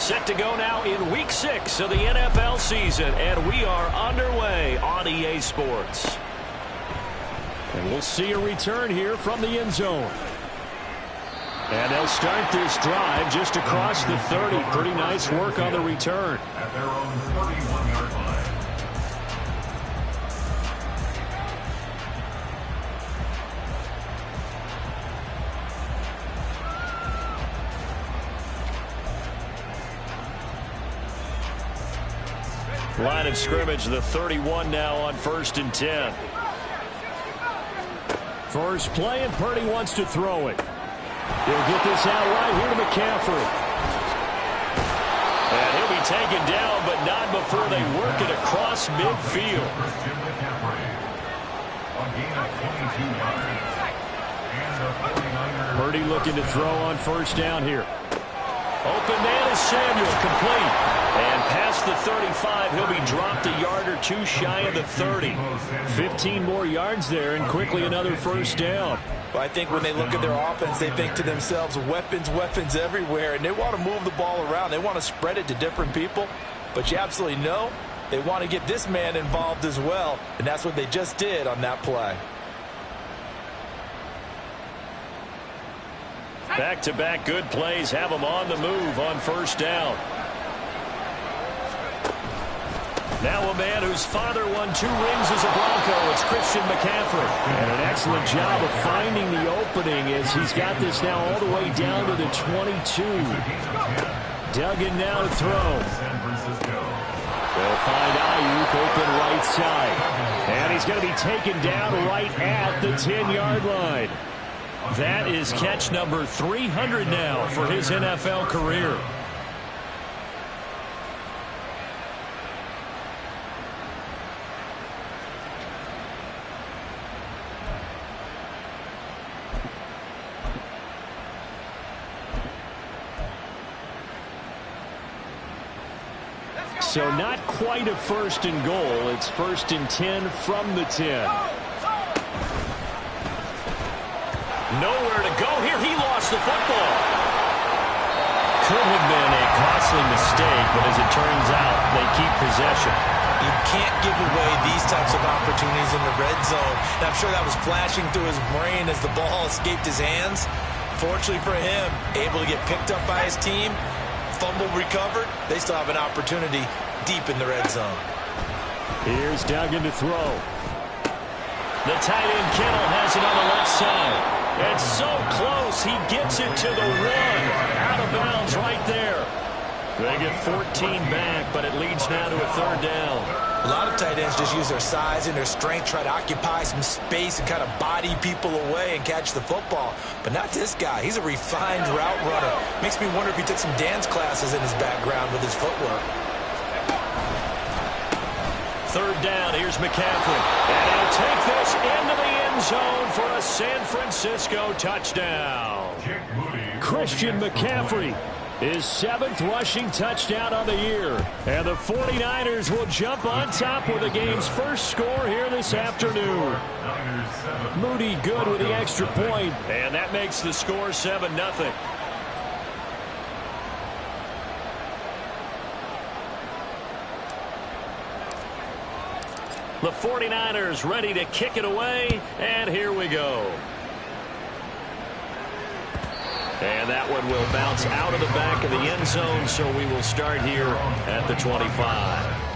Set to go now in Week 6 of the NFL season, and we are underway on EA Sports. And we'll see a return here from the end zone. And they'll start this drive just across the 30. Pretty nice work on the return. At their own 31-yard line. Line of scrimmage, the 31 now on 1st and 10. First play, and Purdy wants to throw it. He'll get this out right here to McCaffrey. And he'll be taken down, but not before they work it across midfield. Christian McCaffrey. A gain of 22 yards. And the 49ers. Purdy looking to throw on first down here. Open man is Samuel, complete. And past the 35, he'll be dropped a yard or two shy of the 30. 15 more yards there, and quickly another first down. Well, I think when they look at their offense, they think to themselves, weapons, weapons everywhere, and they want to move the ball around. They want to spread it to different people, but you absolutely know they want to get this man involved as well, and that's what they just did on that play. Back-to-back good plays have them on the move on first down. Now a man whose father won 2 rings as a Bronco. It's Christian McCaffrey. And an excellent job of finding the opening as he's got this now all the way down to the 22. Duggan now to throw. They'll find Ayuk open right side. And he's going to be taken down right at the 10-yard line. That is catch number 300 now for his NFL career. So not quite a first and goal. It's 1st and 10 from the 10. Nowhere to go here. He lost the football. Could have been a costly mistake, but as it turns out, they keep possession. You can't give away these types of opportunities in the red zone. And I'm sure that was flashing through his brain as the ball escaped his hands. Fortunately for him, able to get picked up by his team, fumble recovered. They still have an opportunity deep in the red zone. Here's Duggan to throw. The tight end Kittle has it on the left side. It's so close, he gets it to the 1. Out of bounds right there. They get 14 back, but it leads now to a 3rd down. A lot of tight ends just use their size and their strength, try to occupy some space and kind of body people away and catch the football. But not this guy. He's a refined route runner. Makes me wonder if he took some dance classes in his background with his footwork. 3rd down, here's McCaffrey. And he'll take this into the end zone for a San Francisco touchdown. Christian McCaffrey, his 7th rushing touchdown on the year. And the 49ers will jump on top with the game's first score here this afternoon. Moody good with the extra point, and that makes the score 7-0. The 49ers ready to kick it away, and here we go. And that one will bounce out of the back of the end zone, so we will start here at the 25.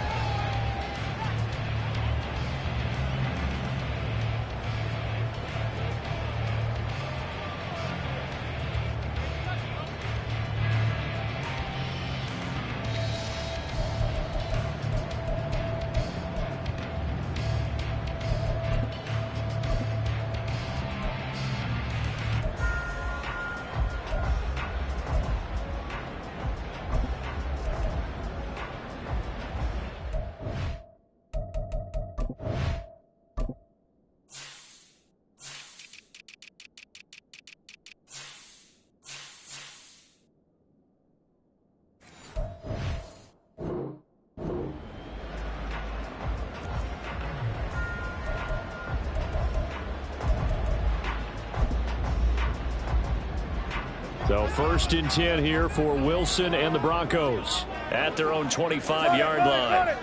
So 1st and 10 here for Wilson and the Broncos at their own 25-yard line.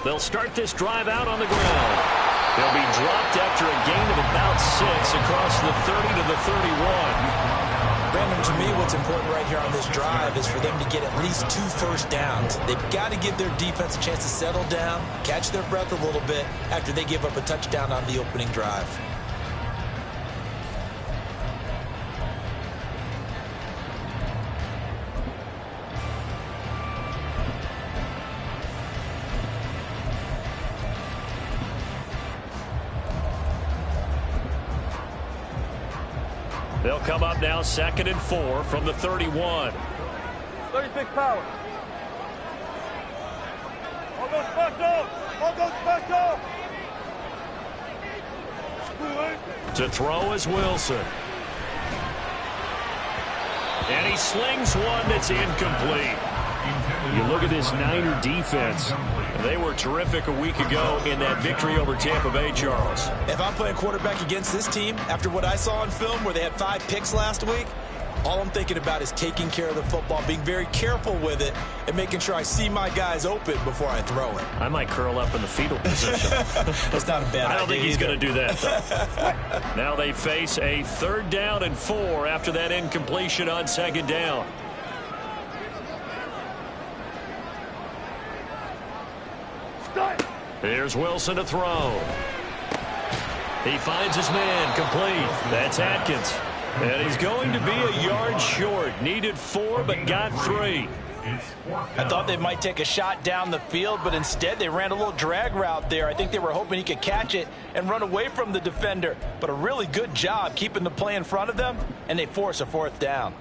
They'll start this drive out on the ground. They'll be dropped after a gain of about 6 across the 30 to the 31. Brandon, to me, what's important right here on this drive is for them to get at least 2 first downs. They've got to give their defense a chance to settle down, catch their breath a little bit after they give up a touchdown on the opening drive. They'll come up now 2nd and 4 from the 31. 36 power. All goes back up. All goes back up. To throw is Wilson. And he slings one that's incomplete. You look at this Niner defense. They were terrific a week ago in that victory over Tampa Bay, Charles. If I'm playing quarterback against this team, after what I saw on film where they had 5 picks last week, all I'm thinking about is taking care of the football, being very careful with it, and making sure I see my guys open before I throw it. I might curl up in the fetal position. That's not a bad idea. I don't think he's going to do that, though. Now they face a 3rd down and 4 after that incompletion on 2nd down. Here's Wilson to throw. He finds his man complete. That's Atkins. And he's going to be a yard short. Needed 4, but got 3. I thought they might take a shot down the field, but instead they ran a little drag route there. I think they were hoping he could catch it and run away from the defender. But a really good job keeping the play in front of them, and they force a 4th down.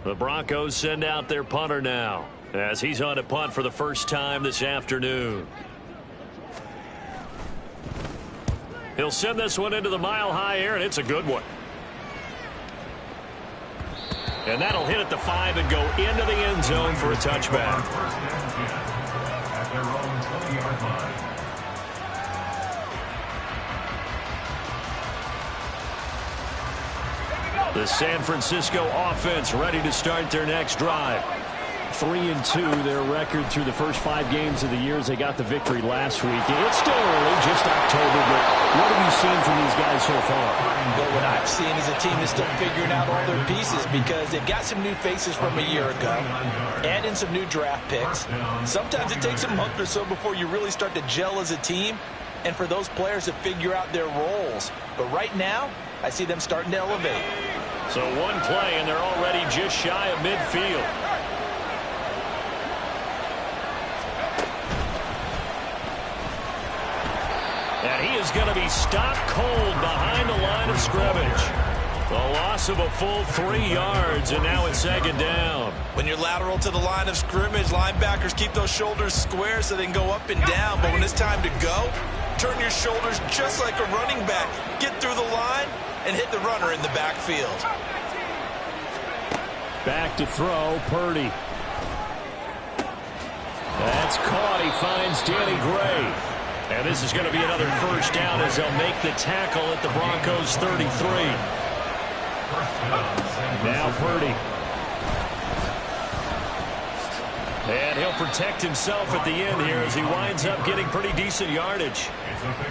The Broncos send out their punter now as he's on a punt for the first time this afternoon. He'll send this one into the mile-high air, and it's a good one. And that'll hit at the 5 and go into the end zone for a touchback. At their own 20-yard line. The San Francisco offense ready to start their next drive. 3-2, their record through the first 5 games of the year as they got the victory last week. It's still early, just October, but what have you seen from these guys so far? Well, what I've seen is a team that's still figuring out all their pieces because they've got some new faces from a year ago, add in some new draft picks. Sometimes it takes a month or so before you really start to gel as a team and for those players to figure out their roles. But right now, I see them starting to elevate. So one play, and they're already just shy of midfield. And he is going to be stopped cold behind the line of scrimmage. The loss of a full 3 yards, and now it's 2nd down. When you're lateral to the line of scrimmage, linebackers keep those shoulders square so they can go up and down. But when it's time to go, turn your shoulders just like a running back. Get through the line and hit the runner in the backfield. Back to throw, Purdy. That's caught. He finds Danny Gray. And this is going to be another first down as they'll make the tackle at the Broncos' 33. Now Purdy. And he'll protect himself at the end here as he winds up getting pretty decent yardage.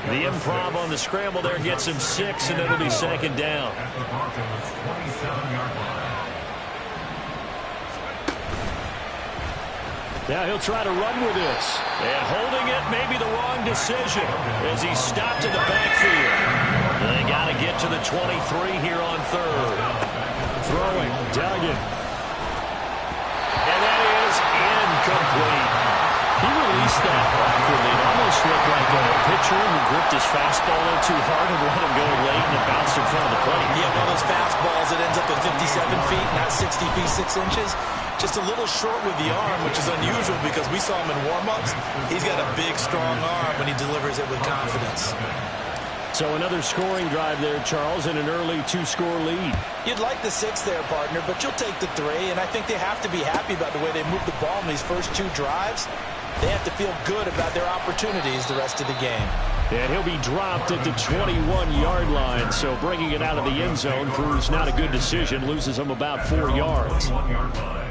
The improv on the scramble there gets him 6, and it'll be 2nd down. At the Broncos' 27-yard line. Now he'll try to run with this. And holding it may be the wrong decision as he's stopped in the backfield. They got to get to the 23 here on 3rd. Throwing, Duggan. And that is incomplete. He released that awkwardly. It almost looked like a pitcher who gripped his fastball a little too hard and let him go late, and it bounced in front of the plate. Yeah, one of those fastballs that ends up at 57 feet, not 60 feet, 6 inches. Just a little short with the arm, which is unusual because we saw him in warm-ups. He's got a big, strong arm when he delivers it with confidence. So another scoring drive there, Charles, and an early 2-score lead. You'd like the 6 there, partner, but you'll take the 3, and I think they have to be happy about the way they moved the ball in these first 2 drives. They have to feel good about their opportunities the rest of the game. And he'll be dropped at the 21-yard line, so bringing it out of the end zone proves not a good decision, loses him about 4 yards. 21-yard line.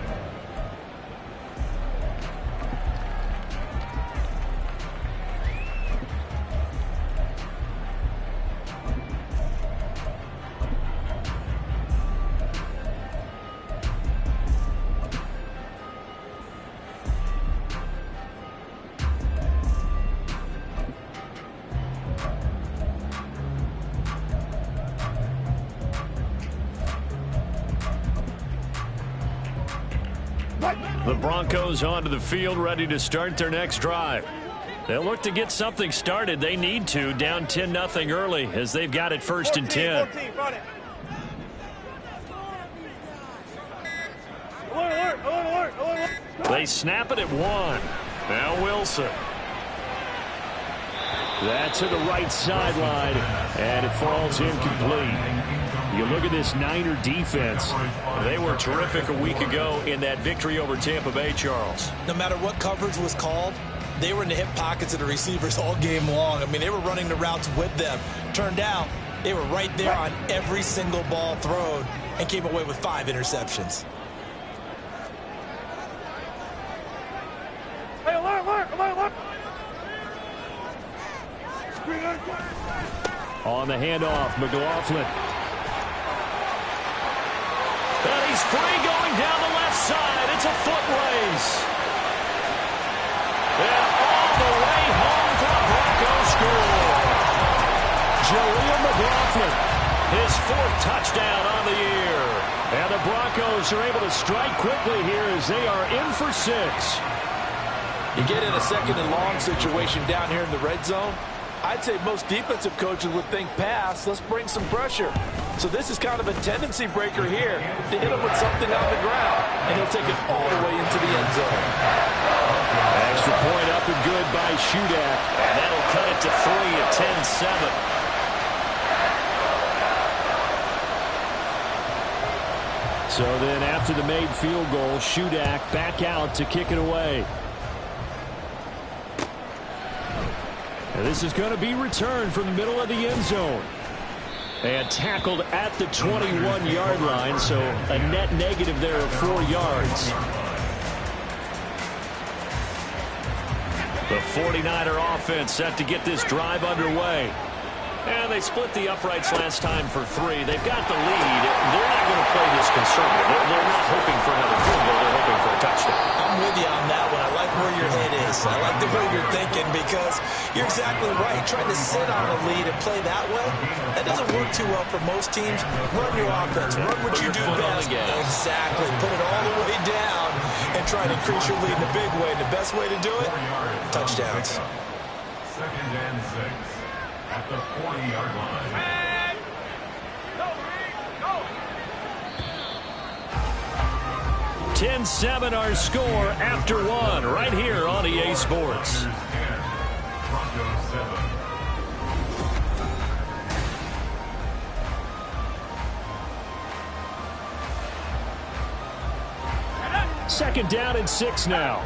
The Broncos onto the field, ready to start their next drive. They'll look to get something started. They need to, down 10-0 early, as they've got it 1st and 10. They snap it at 1. Now Wilson. That's to the right sideline, and it falls incomplete. You look at this Niner defense. They were terrific a week ago in that victory over Tampa Bay, Charles. No matter what coverage was called, they were in the hip pockets of the receivers all game long. I mean, they were running the routes with them. Turned out, they were right there on every single ball thrown and came away with 5 interceptions. Hey, alert! On the handoff, McLaughlin. And he's free going down the left side. It's a foot race. And all the way home for the Broncos score. Jaleel McLaughlin, his 4th touchdown on the year. And the Broncos are able to strike quickly here as they are in for 6. You get in a 2nd and long situation down here in the red zone. I'd say most defensive coaches would think pass, let's bring some pressure. So this is kind of a tendency breaker here to hit him with something on the ground, and he'll take it all the way into the end zone. Extra point up and good by Shudak, and that'll cut it to 3 at 10-7. So then after the made field goal, Shudak back out to kick it away. And this is going to be returned from the middle of the end zone. And tackled at the 21-yard line, so a net negative there of 4 yards. The 49er offense set to get this drive underway. And they split the uprights last time for 3. They've got the lead. They're not going to play this conservative. They're not hoping for another field goal. They're hoping for a touchdown. I'm with you on that one. I like where your head is. I like the way you're thinking because you're exactly right. Trying to sit on a lead and play that way, that doesn't work too well for most teams. Run your offense. Run what you do best. Exactly. Put it all the way down and try to increase your lead in a big way. The best way to do it, touchdowns. 2nd and 6 at the 40-yard line. 10-7 our score after 1 right here on EA Sports. Broncos 7. 2nd down and 6 now.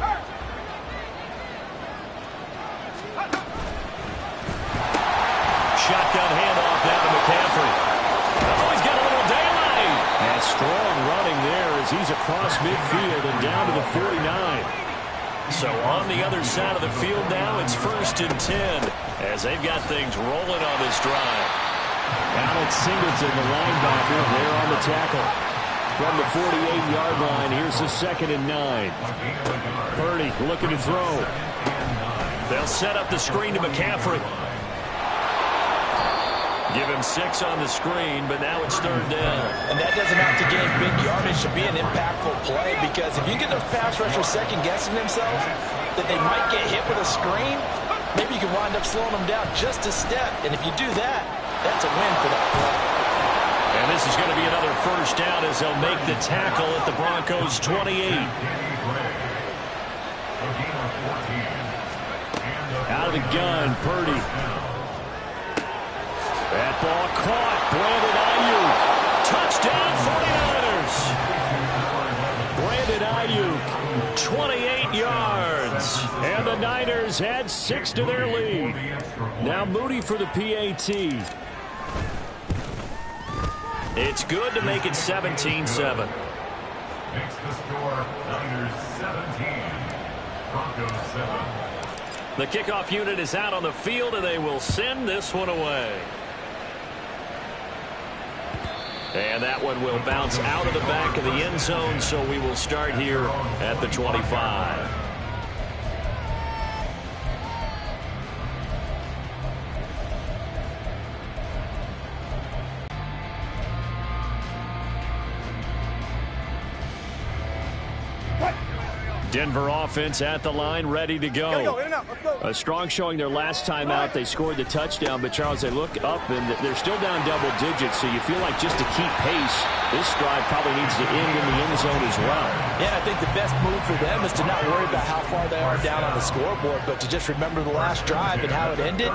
Shotgun handoff now to McCaffrey. Oh, he's got a little daylight. And strong running there as he's across midfield and down to the 49. So on the other side of the field now, it's 1st and 10 as they've got things rolling on this drive. Alex Singleton, the linebacker, there on the tackle. From the 48-yard line, here's the 2nd and 9. Purdy looking to throw. They'll set up the screen to McCaffrey. Give him 6 on the screen, but now it's 3rd down. And that doesn't have to gain big yardage to be an impactful play because if you get those pass rushers second-guessing themselves that they might get hit with a screen, maybe you can wind up slowing them down just a step. And if you do that, that's a win for that play. And this is going to be another 1st down as they'll make the tackle at the Broncos' 28. Out of the gun, Purdy. That ball caught. Brandon Ayuk. Touchdown 49ers. Brandon Ayuk, 28 yards. And the Niners add 6 to their lead. Now Moody for the PAT. It's good to make it 17-7. Makes the score Niners 17, Broncos 7. The kickoff unit is out on the field, and they will send this one away. And that one will bounce out of the back of the end zone, so we will start here at the 25. Denver offense at the line, ready to go. A strong showing their last time out. They scored the touchdown, but Charles, they look up and they're still down double digits, so you feel like just to keep pace, this drive probably needs to end in the end zone as well. Yeah, I think the best move for them is to not worry about how far they are down on the scoreboard, but to just remember the last drive and how it ended.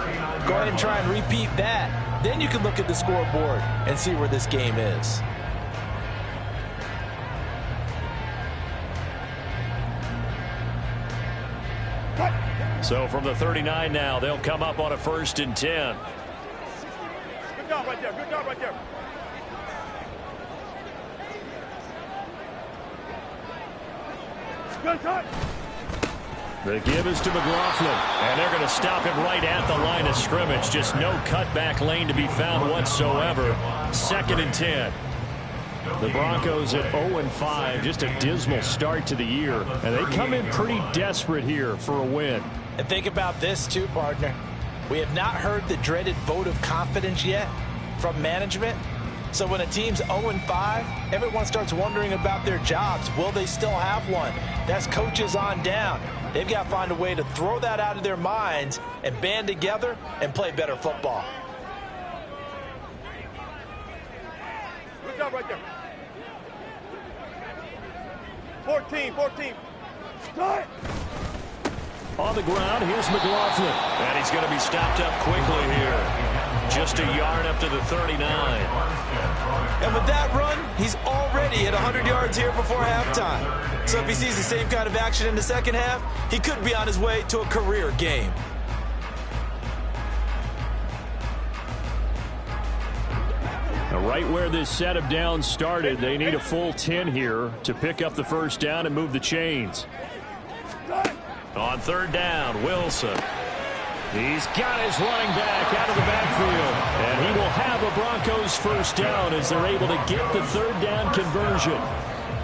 Go ahead and try and repeat that. Then you can look at the scoreboard and see where this game is. So from the 39 now, they'll come up on a 1st and 10. Good job right there. Good job right there. Good touch. The give is to McLaughlin, and they're going to stop him right at the line of scrimmage. Just no cutback lane to be found whatsoever. 2nd and 10. The Broncos at 0-5, just a dismal start to the year, and they come in pretty desperate here for a win. And think about this too, partner. We have not heard the dreaded vote of confidence yet from management. So when a team's 0-5, everyone starts wondering about their jobs. Will they still have one? That's coaches on down. They've got to find a way to throw that out of their minds and band together and play better football. Good job right there. 14. Start. On the ground, here's McLaughlin. And he's going to be stopped up quickly here. Just a yard up to the 39. And with that run, he's already at 100 yards here before halftime. So if he sees the same kind of action in the second half, he could be on his way to a career game. Right where this set of downs started, they need a full 10 here to pick up the 1st down and move the chains. On 3rd down, Wilson. He's got his running back out of the backfield. And he will have a Broncos 1st down as they're able to get the 3rd down conversion.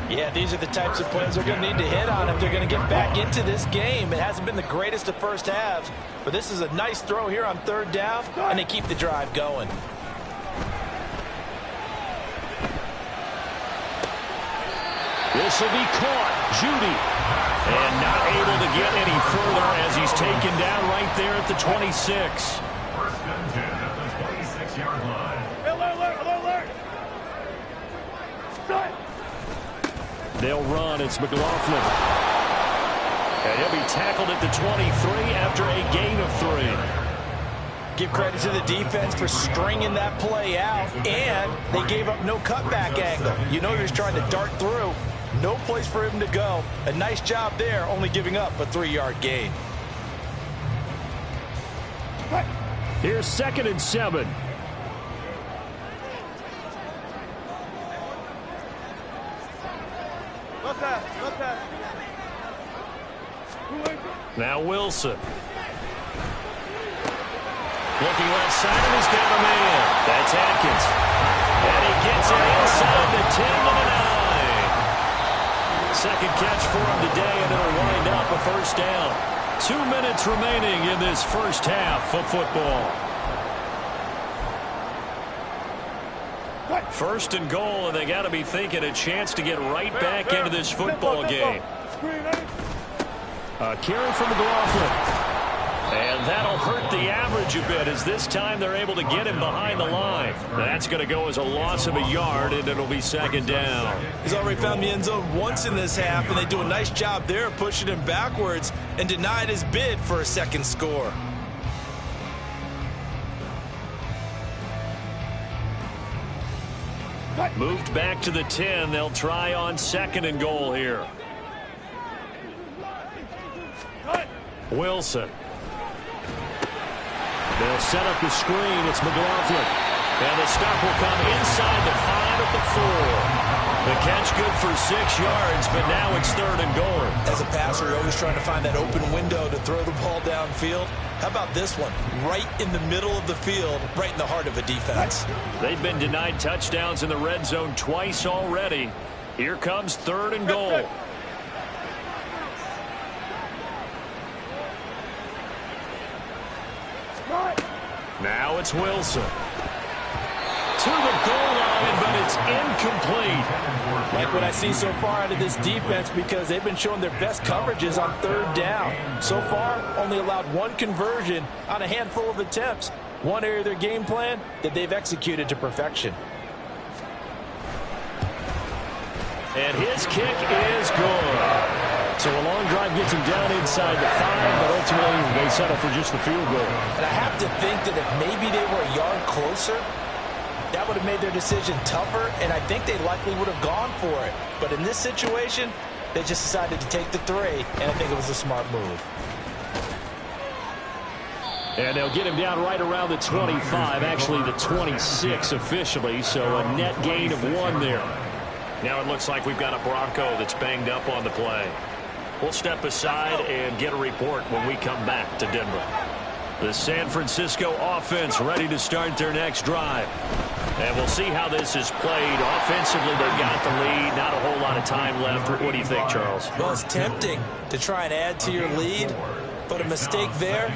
Yeah, these are the types of plays they're going to need to hit on if they're going to get back into this game. It hasn't been the greatest of first halves, but this is a nice throw here on 3rd down, and they keep the drive going. This will be caught. Judy. And not able to get any further as he's taken down right there at the 26. 1st and 10 at the 26-yard line. Alert. Start. They'll run. It's McLaughlin. And he'll be tackled at the 23 after a gain of 3. Give credit to the defense for stringing that play out, and they gave up no cutback angle. You know, he was trying to dart through. No place for him to go. A nice job there, only giving up a 3-yard gain. Here's 2nd and 7. Left pass. Now Wilson. Looking left side, and he's got a man. That's Atkins. And he gets it inside the 10 to the 9. Second catch for him today, and it'll wind up a 1st down. 2 minutes remaining in this 1st half of football. 1st and goal, and they got to be thinking a chance to get right back into this football game. A carry from McLaughlin. And that'll hurt the average a bit as this time they're able to get him behind the line. That's going to go as a loss of a yard, and it'll be 2nd down. He's already found the end zone once in this half, and they do a nice job there pushing him backwards and denied his bid for a 2nd score. Moved back to the 10. They'll try on 2nd and goal here. Wilson. They'll set up the screen. It's McLaughlin. And the stop will come inside the 5 at the 4. The catch good for 6 yards, but now it's 3rd and goal. As a passer, you're always trying to find that open window to throw the ball downfield. How about this one? Right in the middle of the field, right in the heart of a defense. They've been denied touchdowns in the red zone twice already. Here comes 3rd and goal. Now it's Wilson. To the goal line, but it's incomplete. Like what I see so far out of this defense, because they've been showing their best coverages on 3rd down. So far, only allowed 1 conversion on a handful of attempts. One area of their game plan that they've executed to perfection. And his kick is good. So a long drive gets him down inside the 5, but ultimately they settle for just the field goal. And I have to think that if maybe they were a yard closer, that would have made their decision tougher, and I think they likely would have gone for it. But in this situation, they just decided to take the 3, and I think it was a smart move. And they'll get him down right around the 25, actually the 26 officially, so a net gain of 1 there. Now it looks like we've got a Bronco that's banged up on the play. We'll step aside and get a report when we come back to Denver. The San Francisco offense ready to start their next drive. And we'll see how this is played. Offensively, they've got the lead. Not a whole lot of time left. What do you think, Charles? Well, it's tempting to try and add to your lead, but a mistake there,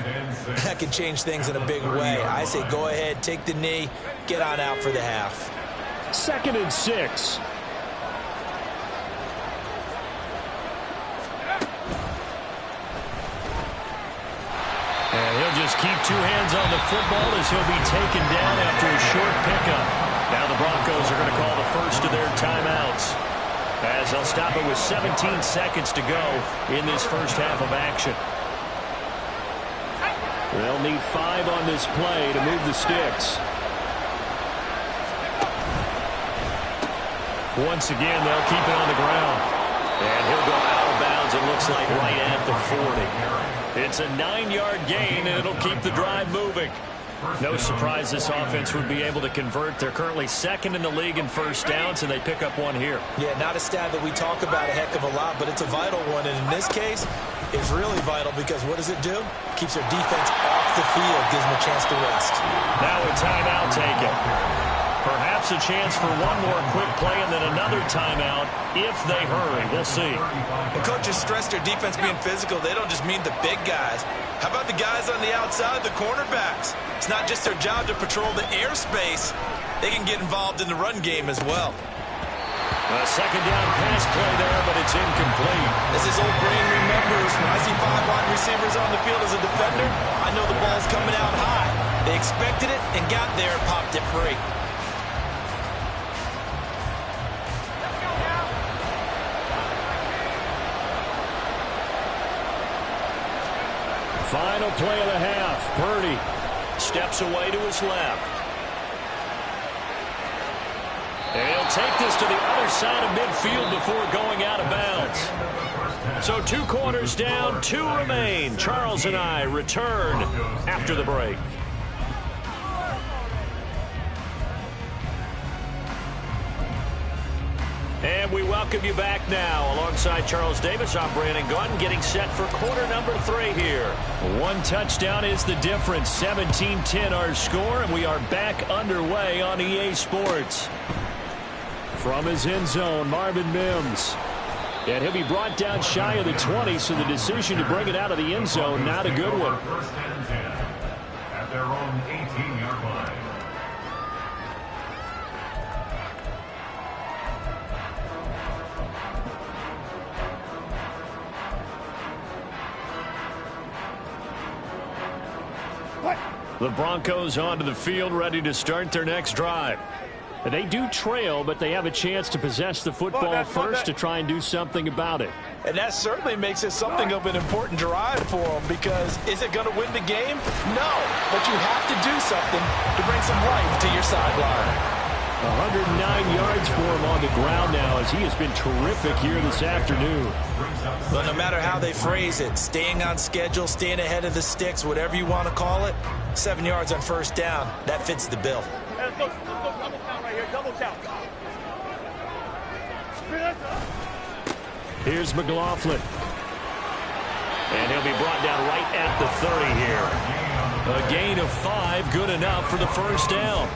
that could change things in a big way. I say go ahead, take the knee, get on out for the half. 2nd and 6. And he'll just keep 2 hands on the football as he'll be taken down after a short pickup. Now the Broncos are going to call the first of their timeouts, as they'll stop it with 17 seconds to go in this first half of action. They'll need 5 on this play to move the sticks. Once again, they'll keep it on the ground. And he'll go out of bounds, it looks like right at the 40. It's a 9-yard gain, and it'll keep the drive moving. No surprise this offense would be able to convert. They're currently 2nd in the league in first downs, and they pick up 1 here. Yeah, not a stat that we talk about a heck of a lot, but it's a vital one. And in this case, it's really vital because what does it do? Keeps their defense off the field, gives them a chance to rest. Now a timeout taken. Perhaps a chance for 1 more quick play and then another timeout if they hurry. We'll see. The coaches stress their defense being physical. They don't just mean the big guys. How about the guys on the outside, the cornerbacks? It's not just their job to patrol the airspace. They can get involved in the run game as well. A 2nd down pass play there, but it's incomplete. As his old brain remembers, when I see 5 wide receivers on the field as a defender, I know the ball's coming out high. They expected it and got there and popped it free. Final play of the half. Purdy steps away to his left. And he'll take this to the other side of midfield before going out of bounds. So 2 corners down, 2 remain. Charles and I return after the break. And we welcome you back now. Alongside Charles Davis, I'm Brandon Gaudin, getting set for quarter number 3 here. 1 touchdown is the difference. 17-10 our score, and we are back underway on EA Sports. From his end zone, Marvin Mims. And he'll be brought down shy of the 20, so the decision to bring it out of the end zone, not a good one. 1st and 10 at their own 18-yard line. The Broncos onto the field, ready to start their next drive. They do trail, but they have a chance to possess the football first to try and do something about it. And that certainly makes it something of an important drive for them, because is it going to win the game? No, but you have to do something to bring some life to your sideline. 109 yards for him on the ground now as he has been terrific here this afternoon. But no matter how they phrase it, staying on schedule, staying ahead of the sticks, whatever you want to call it, 7 yards on first down, that fits the bill. Hey, let's go double count right here. Double count. Here's McLaughlin. And he'll be brought down right at the 30 here. A gain of 5, good enough for the first down.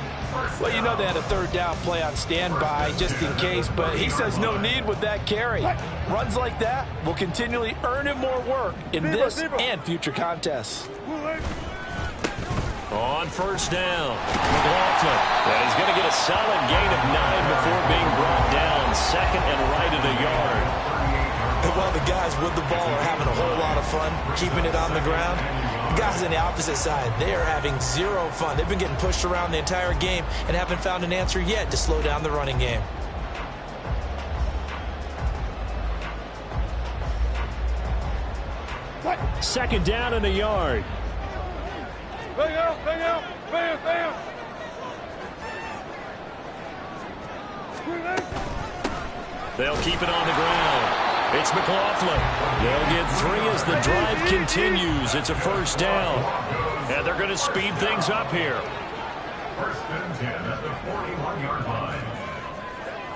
Well, you know they had a third down play on standby just in case, but he says no need with that carry. Runs like that will continually earn him more work in this and future contests. On first down, McLaughlin. And he's going to get a solid gain of 9 before being brought down. Second and right at a yard. And while the guys with the ball are having a whole lot of fun keeping it on the ground, the guys on the opposite side, they are having zero fun. They've been getting pushed around the entire game and haven't found an answer yet to slow down the running game. Second down and a yard. Bang out, bang out, bang, bang. They'll keep it on the ground. It's McLaughlin. They'll get 3 as the drive continues. It's a first down. And they're going to speed things up here. First and 10 at the 41-yard line.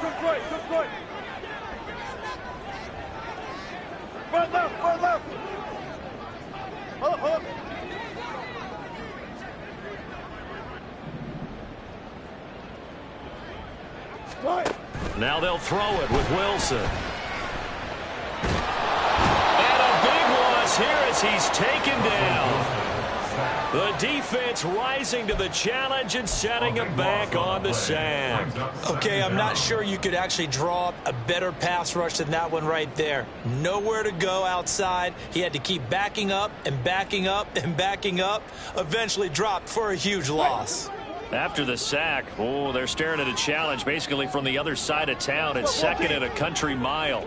Good right, good right. Front left, front left. Hold up, hold up. Right. Now they'll throw it with Wilson. And a big loss here as he's taken down. The defense rising to the challenge and setting him back on the sack. Okay, I'm not sure you could actually draw up a better pass rush than that one right there. Nowhere to go outside. He had to keep backing up and backing up and backing up. Eventually dropped for a huge loss. After the sack, oh, they're staring at a challenge basically from the other side of town. It's second and a country mile.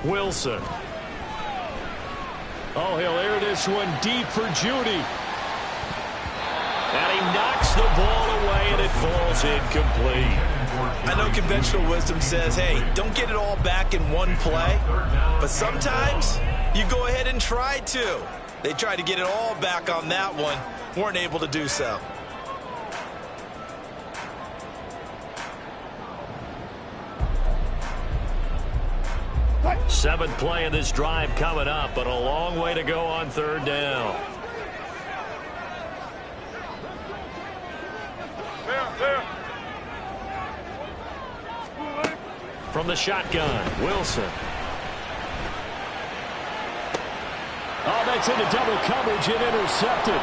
Wilson. Oh, he'll air this one deep for Judy. And he knocks the ball away, and it falls incomplete. I know conventional wisdom says, hey, don't get it all back in one play. But sometimes you go ahead and try to. They tried to get it all back on that one. Weren't able to do so. Seventh play of this drive coming up, but a long way to go on third down. There. From the shotgun, Wilson. Oh, that's into double coverage and intercepted.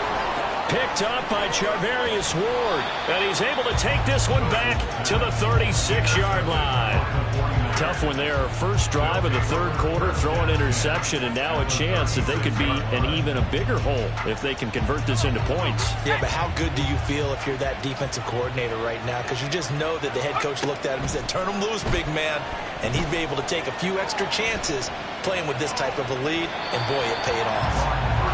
Picked up by Charvarius Ward. And he's able to take this one back to the 36-yard line. Tough one there. First drive of the third quarter, throw an interception, and now a chance that they could be an even a bigger hole if they can convert this into points. Yeah, but how good do you feel if you're that defensive coordinator right now? Because you just know that the head coach looked at him and said, turn him loose, big man. And he'd be able to take a few extra chances playing with this type of a lead, and boy, it paid off.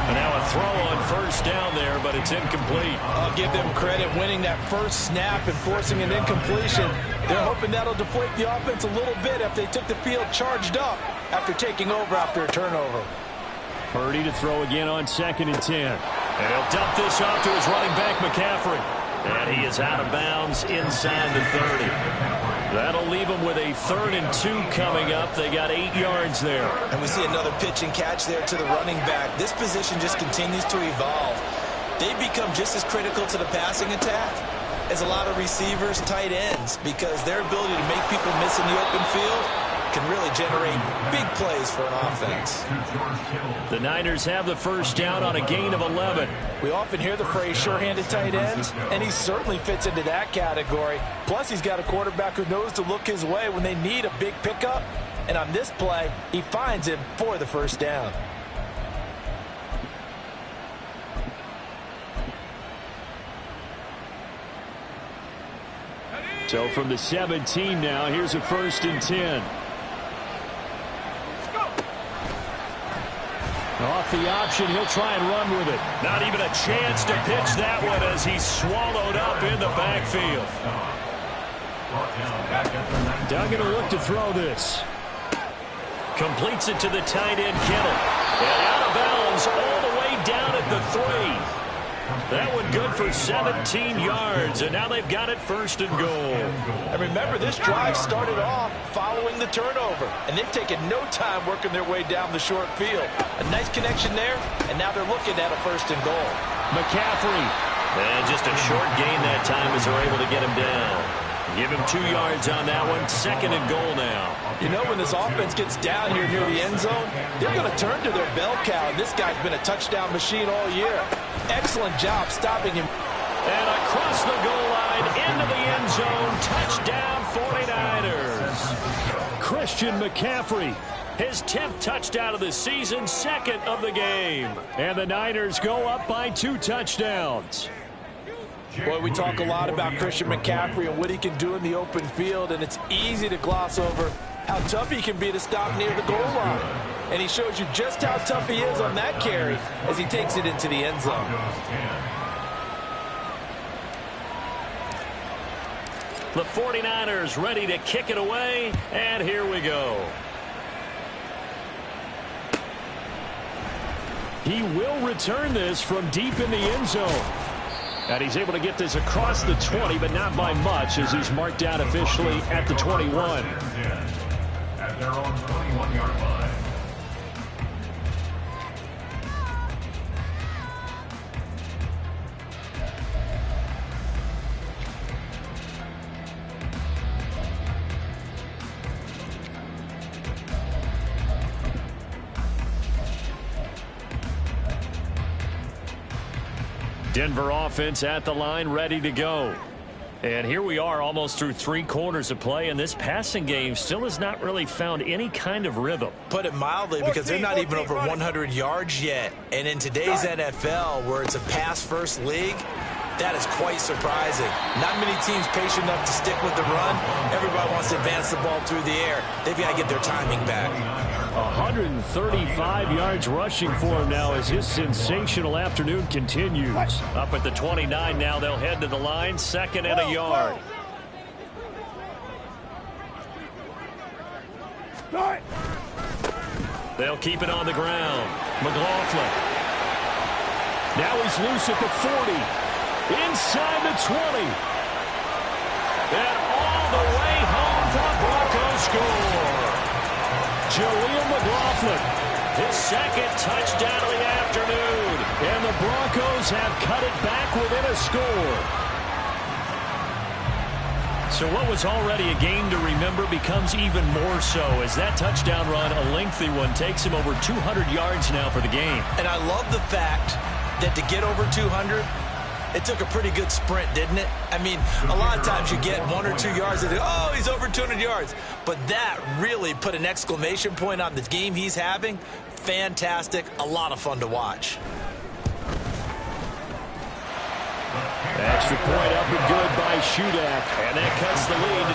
And now a throw on first down there, but it's incomplete. I'll give them credit winning that first snap and forcing an incompletion. They're hoping that'll deflate the offense a little bit if they took the field charged up after taking over after a turnover. Purdy to throw again on 2nd and 10. And he'll dump this off to his running back, McCaffrey. And he is out of bounds inside the 30. That'll leave them with a 3rd and 2 coming up. They got 8 yards there. And we see another pitch and catch there to the running back. This position just continues to evolve. They become just as critical to the passing attack as a lot of receivers, tight ends, because their ability to make people miss in the open field can really generate big plays for an offense. The Niners have the first down on a gain of 11. We often hear the phrase sure-handed tight ends, and he certainly fits into that category. Plus, he's got a quarterback who knows to look his way when they need a big pickup. And on this play, he finds him for the first down. So from the 17 now, here's a 1st and 10. Off off the option. He'll try and run with it. Not even a chance to pitch that one as he's swallowed up in the backfield. Duggan will look to throw this. Completes it to the tight end, Kittle. And out of bounds all the way down at the 3. That one good for 17 yards, and now they've got it first and goal. And remember, this drive started off following the turnover, and they've taken no time working their way down the short field. A nice connection there, and now they're looking at a first and goal. McCaffrey. And just a short gain that time as they're able to get him down. Give him 2 yards on that one. Second and goal now. You know, when this offense gets down here near the end zone, they're going to turn to their bell cow, and this guy's been a touchdown machine all year. Excellent job stopping him. And across the goal line, into the end zone. Touchdown, 49ers. Christian McCaffrey, his 10th touchdown of the season, second of the game. And the Niners go up by 2 touchdowns. Boy, we talk a lot about Christian McCaffrey and what he can do in the open field, and it's easy to gloss over how tough he can be to stop near the goal line. And he shows you just how tough he is on that carry as he takes it into the end zone. The 49ers ready to kick it away, and here we go. He will return this from deep in the end zone. And he's able to get this across the 20, but not by much, as he's marked down officially at the 21. At their own 21-yard line. Denver offense at the line, ready to go. And here we are almost through 3 quarters of play, and this passing game still has not really found any kind of rhythm. Put it mildly, because they're not even over 100 yards yet. And in today's NFL, where it's a pass-first league, that is quite surprising. Not many teams patient enough to stick with the run. Everybody wants to advance the ball through the air. They've got to get their timing back. 135 yards rushing for him now as his sensational afternoon continues. Up at the 29 now, they'll head to the line, second and a yard. They'll keep it on the ground. McLaughlin. Now he's loose at the 40. Inside the 20. And all the way home for a Broncos score. Jaleel McLaughlin, his second touchdown of the afternoon. And the Broncos have cut it back within a score. So what was already a game to remember becomes even more so as that touchdown run, a lengthy one, takes him over 200 yards now for the game. And I love the fact that to get over 200, it took a pretty good sprint, didn't it? I mean, a lot of times you get 1 or 2 yards and oh, he's over 200 yards. But that really put an exclamation point on the game he's having. Fantastic. A lot of fun to watch. Extra point up and good by Shudak. And that cuts the lead to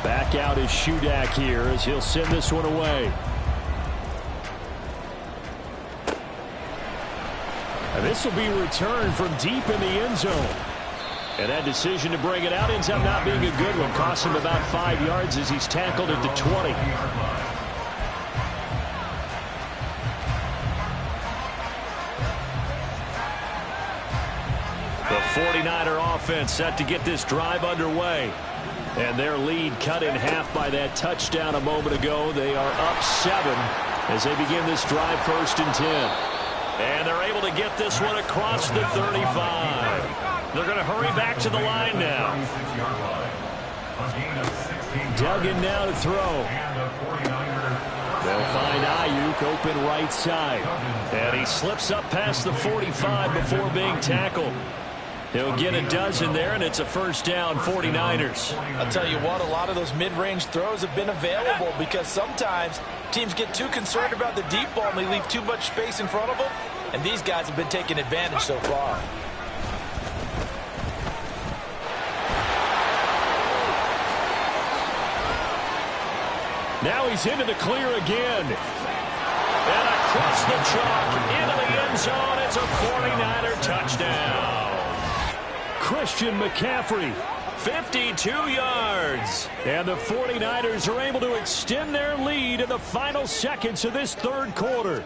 24-17. Back out is Shudak here as he'll send this one away. And this will be returned from deep in the end zone. And that decision to bring it out ends up not being a good one. Costs him about 5 yards as he's tackled at the 20. The 49er offense set to get this drive underway. And their lead cut in half by that touchdown a moment ago. They are up 7 as they begin this drive, 1st and 10. And they're able to get this one across the 35. They're going to hurry back to the line now. Duggan now to throw. They'll find Ayuk open right side. And he slips up past the 45 before being tackled. He'll get a dozen there, and it's a first down, 49ers. I'll tell you what, a lot of those mid-range throws have been available because sometimes teams get too concerned about the deep ball and they leave too much space in front of them, and these guys have been taking advantage so far. Now he's into the clear again. And across the chalk, into the end zone. It's a 49er touchdown. Christian McCaffrey, 52 yards. And the 49ers are able to extend their lead in the final seconds of this third quarter.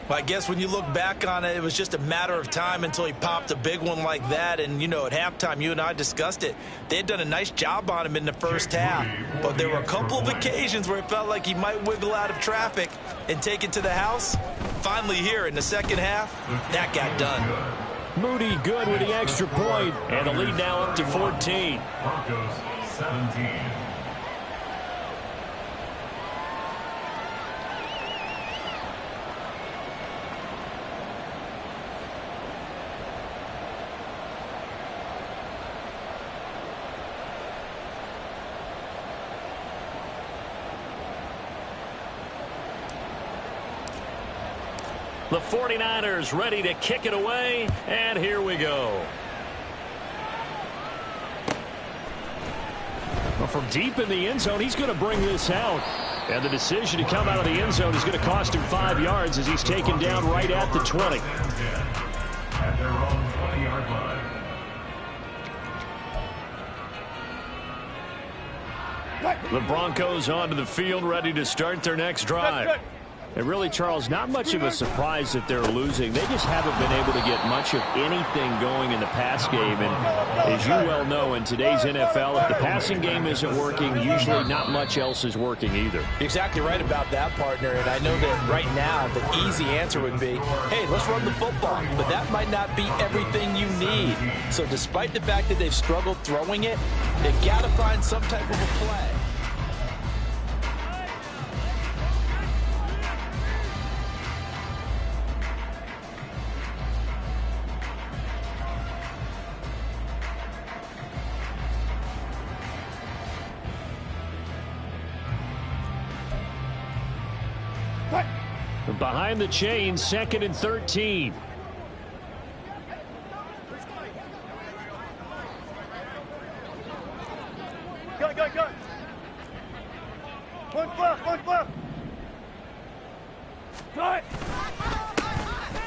Well, I guess when you look back on it, it was just a matter of time until he popped a big one like that. And, you know, at halftime, you and I discussed it. They had done a nice job on him in the first half. But there were a couple of occasions where it felt like he might wiggle out of traffic and take it to the house. Finally here in the second half, that got done. Moody good with the extra point, and the lead now up to 14. Broncos 17. The 49ers ready to kick it away, and here we go. Well, from deep in the end zone, he's going to bring this out. And the decision to come out of the end zone is going to cost him 5 yards as he's taken down right at the 20. At their own 20-yard line. The Broncos onto the field, ready to start their next drive. And really, Charles, not much of a surprise that they're losing. They just haven't been able to get much of anything going in the pass game. And as you well know, in today's NFL, if the passing game isn't working, usually not much else is working either. You're exactly right about that, partner. And I know that right now the easy answer would be, hey, let's run the football. But that might not be everything you need. So despite the fact that they've struggled throwing it, they've got to find some type of a play. Behind the chain, 2nd and 13. Go. One left.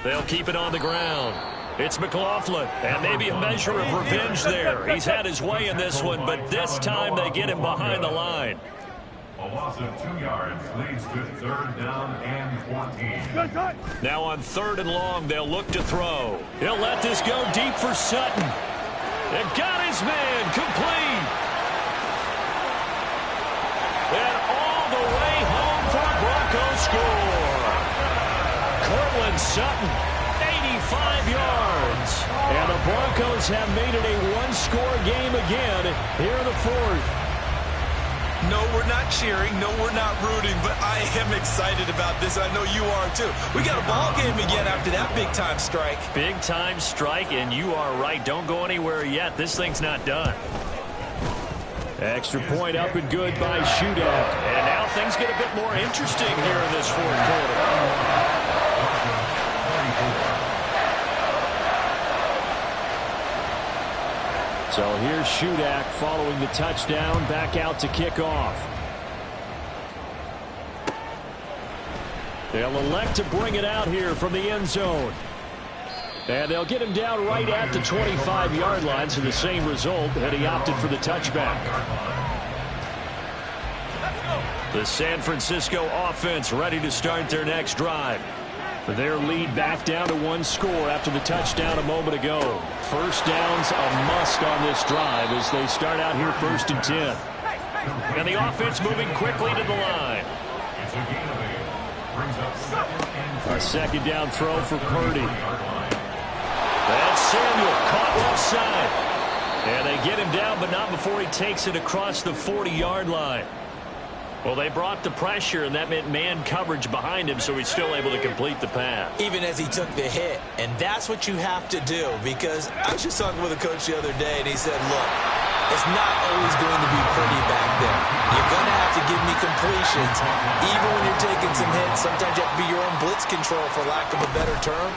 They'll keep it on the ground. It's McLaughlin, and maybe a measure of revenge there. He's had his way in this one, but this time they get him behind the line. A loss of 2 yards leads to 3rd down and 14. Now on 3rd and long, they'll look to throw. He'll let this go deep for Sutton. And got his man complete. And all the way home for a Broncos score. Cortland Sutton, 85 yards. And the Broncos have made it a one-score game again here in the 4th. No, we're not cheering. No, we're not rooting. But I am excited about this. I know you are, too. We got a ball game again after that big-time strike. Big-time strike, and you are right. Don't go anywhere yet. This thing's not done. Extra point up and good by Shootout. And now things get a bit more interesting here in this 4th quarter. So here's Shudak following the touchdown, back out to kick off. They'll elect to bring it out here from the end zone. And they'll get him down right at the 25-yard line, so the same result, and he opted for the touchback. The San Francisco offense ready to start their next drive. Their lead back down to 1 score after the touchdown a moment ago. First down's a must on this drive as they start out here 1st and 10. And the offense moving quickly to the line. It's a gain of 8. Brings up 2nd and 10. A 2nd down throw for Purdy. That's Samuel caught left side. And they get him down, but not before he takes it across the 40-yard line. Well, they brought the pressure, and that meant man coverage behind him, so he's still able to complete the pass. Even as he took the hit. And that's what you have to do, because I was just talking with a coach the other day, and he said, look, it's not always going to be pretty back there. You're going to have to give me completions. Even when you're taking some hits, sometimes you have to be your own blitz control, for lack of a better term.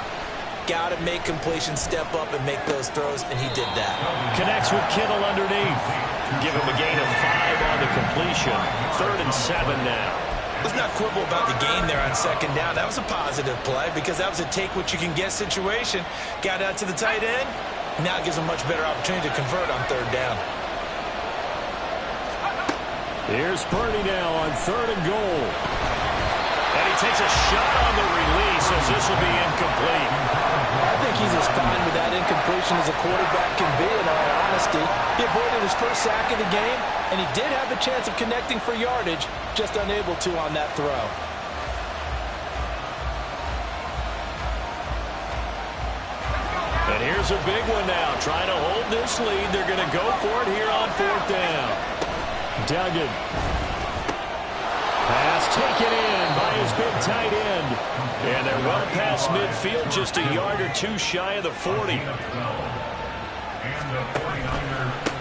Got to make completions, step up, and make those throws, and he did that. Connects with Kittle underneath. Give him a gain of 5 on the completion. 3rd and 7 now. Let's not quibble about the gain there on 2nd down. That was a positive play because that was a take-what-you-can-get situation. Got out to the tight end. Now it gives a much better opportunity to convert on 3rd down. Here's Purdy now on 3rd and goal. And he takes a shot on the release as this will be incomplete. I think he's as fine with that incompletion as a quarterback can be, in all honesty. He avoided his first sack of the game, and he did have a chance of connecting for yardage, just unable to on that throw. And here's a big one now. Trying to hold this lead. They're going to go for it here on 4th down. Duggan. Pass taken in by his big tight end. And they're well past midfield, just a yard or 2 shy of the 40.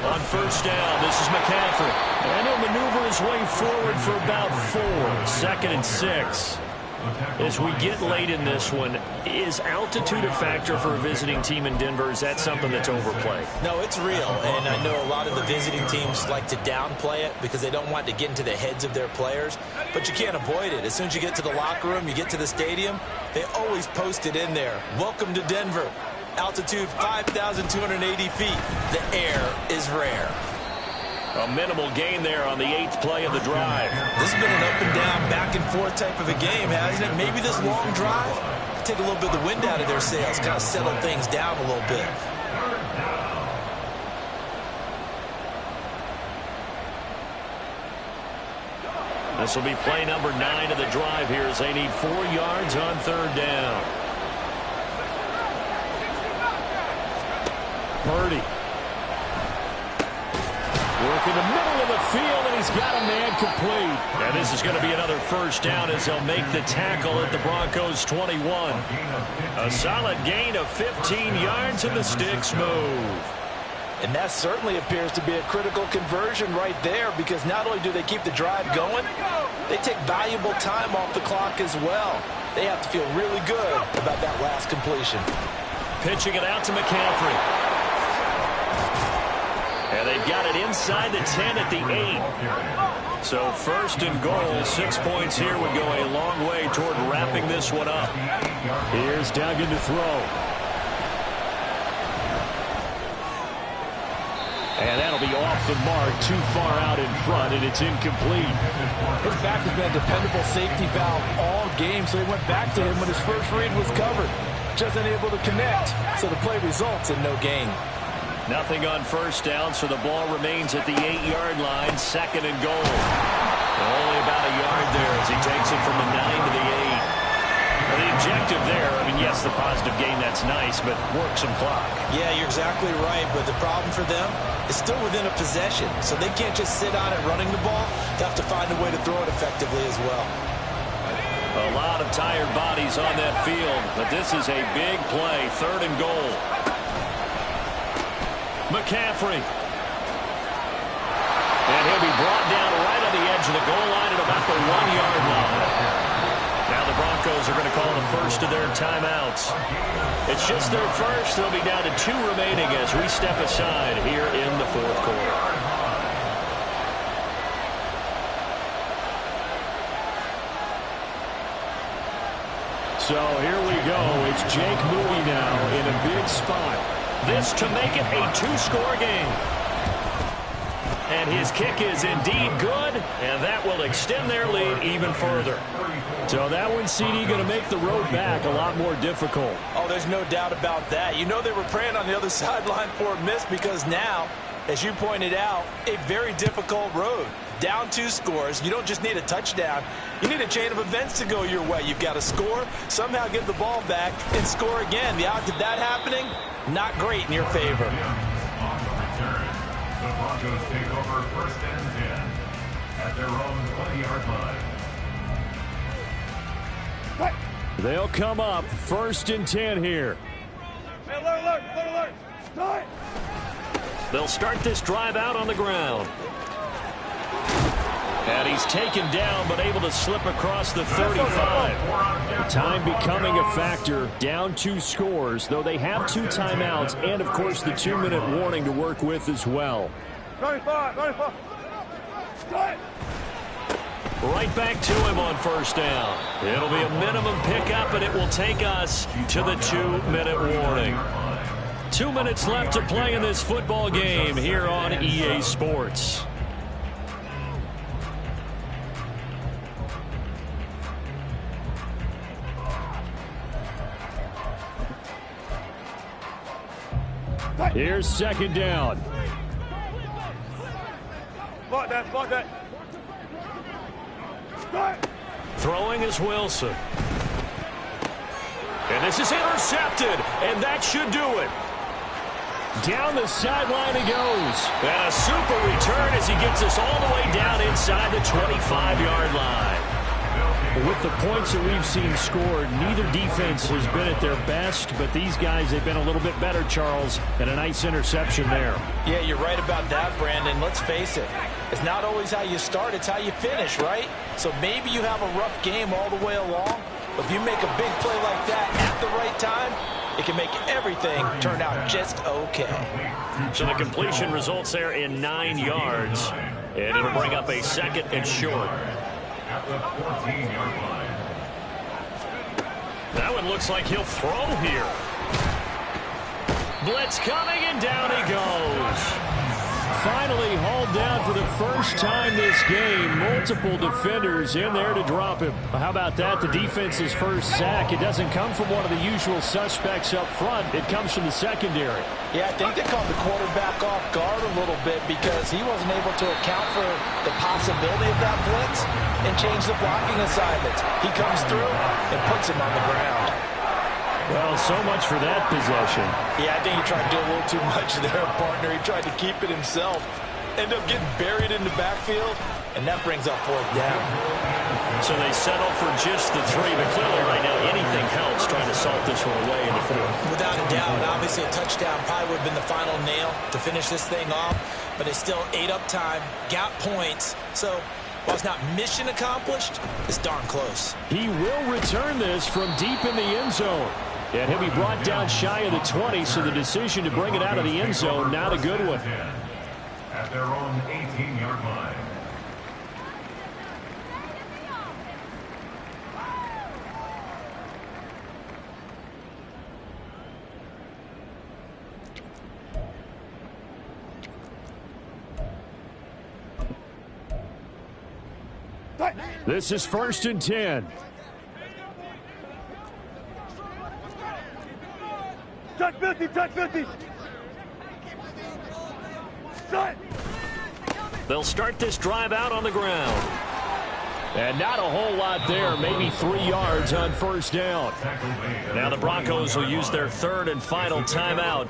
On 1st down, this is McCaffrey. And he'll maneuver his way forward for about 4. 2nd and 6. As we get late in this one, is altitude a factor for a visiting team in Denver? Is that something that's overplayed? No, it's real, and I know a lot of the visiting teams like to downplay it because they don't want to get into the heads of their players, but you can't avoid it. As soon as you get to the locker room, you get to the stadium, they always post it in there. Welcome to Denver. Altitude 5,280 feet. The air is rare. A minimal gain there on the 8th play of the drive. This has been an up and down, back and forth type of a game, hasn't it? Maybe this long drive take a little bit of the wind out of their sails, kind of settle things down a little bit. This will be play number 9 of the drive here as they need 4 yards on 3rd down. Purdy. Work in the middle of the field, and he's got a man complete. And this is going to be another 1st down as they'll make the tackle at the Broncos' 21. A solid gain of 15 yards, and the sticks move. And that certainly appears to be a critical conversion right there, because not only do they keep the drive going, they take valuable time off the clock as well. They have to feel really good about that last completion. Pitching it out to McCaffrey. And they've got it inside the 10 at the 8. So 1st and goal, 6 points here would go a long way toward wrapping this one up. Here's Duggan to throw. And that'll be off the mark, too far out in front, and it's incomplete. His back has been a dependable safety valve all game, so they went back to him when his first read was covered. Just unable to connect, so the play results in no gain. Nothing on 1st down, so the ball remains at the 8-yard line, 2nd and goal. Only about a yard there as he takes it from the 9 to the 8. Well, the objective there, I mean, yes, the positive gain, that's nice, but work some clock. Yeah, you're exactly right, but the problem for them is still within a possession, so they can't just sit on it running the ball. They have to find a way to throw it effectively as well. A lot of tired bodies on that field, but this is a big play, 3rd and goal. McCaffrey. And he'll be brought down right on the edge of the goal line at about the 1-yard line. Now the Broncos are going to call the first of their timeouts. It's just their first. They'll be down to 2 remaining as we step aside here in the 4th quarter. So here we go. It's Jake Moody now in a big spot. This to make it a 2-score game. And his kick is indeed good, and that will extend their lead even further. So that one, CD, going to make the road back a lot more difficult. Oh, there's no doubt about that. You know they were praying on the other sideline for a miss because now, as you pointed out, a very difficult road. Down 2 scores. You don't just need a touchdown. You need a chain of events to go your way. You've got to score, somehow get the ball back, and score again. The odds of that happening, not great in your favor. On the return, the Broncos take over 1st and 10 at their own 20-yard line. They'll come up 1st and 10 here. Hey, alert. Start. They'll start this drive out on the ground. And he's taken down, but able to slip across the 35. Time becoming a factor. Down 2 scores, though they have 2 timeouts and, of course, the 2-minute warning to work with as well. Running forward, running forward. Strike. Right back to him on first down. It'll be a minimum pickup, and it will take us to the 2-minute warning. 2 minutes left to play in this football game here on EA Sports. Here's second down. Spot that, spot that. Throwing is Wilson. And this is intercepted, and that should do it. Down the sideline he goes. And a super return as he gets us all the way down inside the 25-yard line. With the points that we've seen scored, neither defense has been at their best, but these guys, they've been a little bit better, Charles, and a nice interception there. Yeah, you're right about that, Brandon. Let's face it. It's not always how you start, it's how you finish, right? So maybe you have a rough game all the way along, but if you make a big play like that at the right time, it can make everything turn out just okay. So the completion results there in 9 yards, and it'll bring up a second and short. At the 14-yard line. That one looks like he'll throw here. Blitz coming, and down he goes. Finally hauled down for the first time this game. Multiple defenders in there to drop him. How about that? The defense's first sack. It doesn't come from one of the usual suspects up front. It comes from the secondary. Yeah, I think they caught the quarterback off guard a little bit because he wasn't able to account for the possibility of that blitz and change the blocking assignments. He comes through and puts him on the ground. Well, so much for that possession. Yeah, I think he tried to do a little too much there, partner. He tried to keep it himself. Ended up getting buried in the backfield, and that brings up fourth down. So they settle for just the 3, but clearly right now anything helps trying to salt this one away in the fourth. Without a doubt, obviously a touchdown probably would have been the final nail to finish this thing off, but it's still ate up time, got points, so while it's not mission accomplished, it's darn close. He will return this from deep in the end zone. And he'll be brought down shy of the 20, so the decision to bring it out of the end zone, not a good one. At their own 18-yard line. This is 1st and 10. Touch 50, touch 50. Shut. They'll start this drive out on the ground. And not a whole lot there, maybe 3 yards on first down. Now the Broncos will use their 3rd and final timeout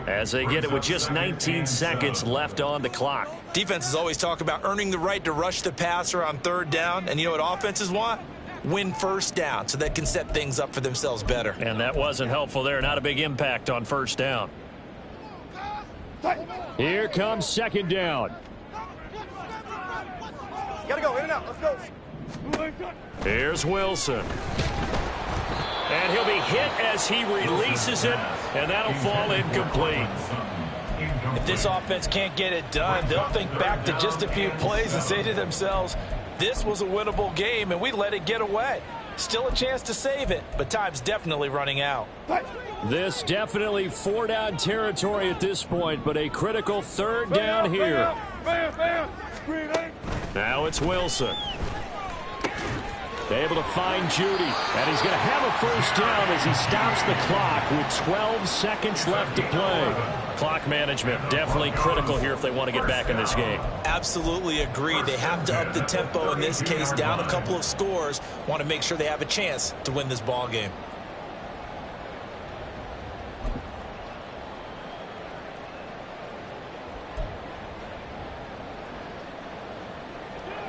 as they get it with just 19 seconds left on the clock. Defenses always talk about earning the right to rush the passer on 3rd down, and you know what offenses want? Win first down so they can set things up for themselves better. And that wasn't helpful there. Not a big impact on first down. Here comes second down. Gotta go, in and out, let's go. Here's Wilson. And he'll be hit as he releases it, and that'll fall incomplete. If this offense can't get it done, they'll think back to just a few plays and say to themselves, this was a winnable game, and we let it get away. Still a chance to save it, but time's definitely running out. This definitely 4-down territory at this point, but a critical 3rd down here. Now it's Wilson. Able to find Judy, and he's going to have a first down as he stops the clock with 12 seconds left to play. Clock management definitely critical here if they want to get back in this game. Absolutely agree. They have to up the tempo in this case, down a couple of scores. Want to make sure they have a chance to win this ball game.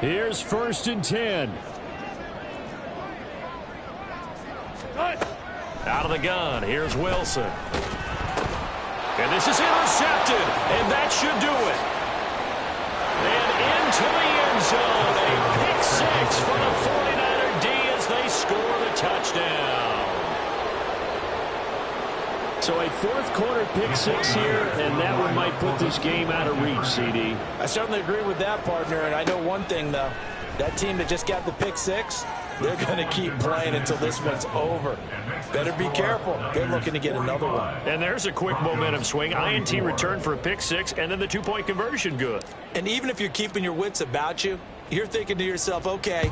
Here's 1st and 10. Out of the gun, here's Wilson. And this is intercepted, and that should do it. And into the end zone, a pick 6 for the 49er D as they score the touchdown. So a fourth quarter pick six here, and that one might put this game out of reach, CD. I certainly agree with that, partner, and I know one thing, though. That team that just got the pick six, they're going to keep playing until this one's over. Better be careful. They're looking to get another one. And there's a quick momentum swing. INT return for a pick six, and then the two-point conversion good. And even if you're keeping your wits about you, you're thinking to yourself, okay,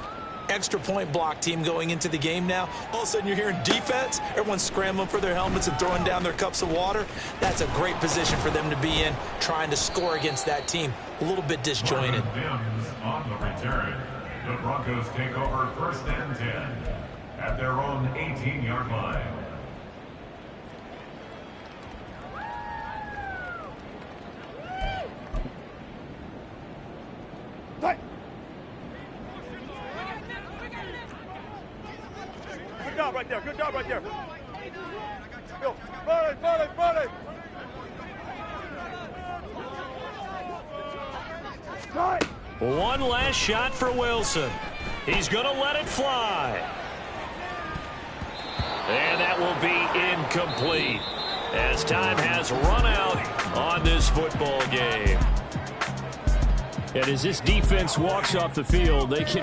extra point block team going into the game now. All of a sudden you're hearing defense. Everyone's scrambling for their helmets and throwing down their cups of water. That's a great position for them to be in, trying to score against that team. A little bit disjointed. On the return, the Broncos take over 1st and 10 at their own 18-yard line. Good job right there. Good job right there. Go. Volley. One last shot for Wilson. He's going to let it fly. And that will be incomplete as time has run out on this football game. And as this defense walks off the field, they can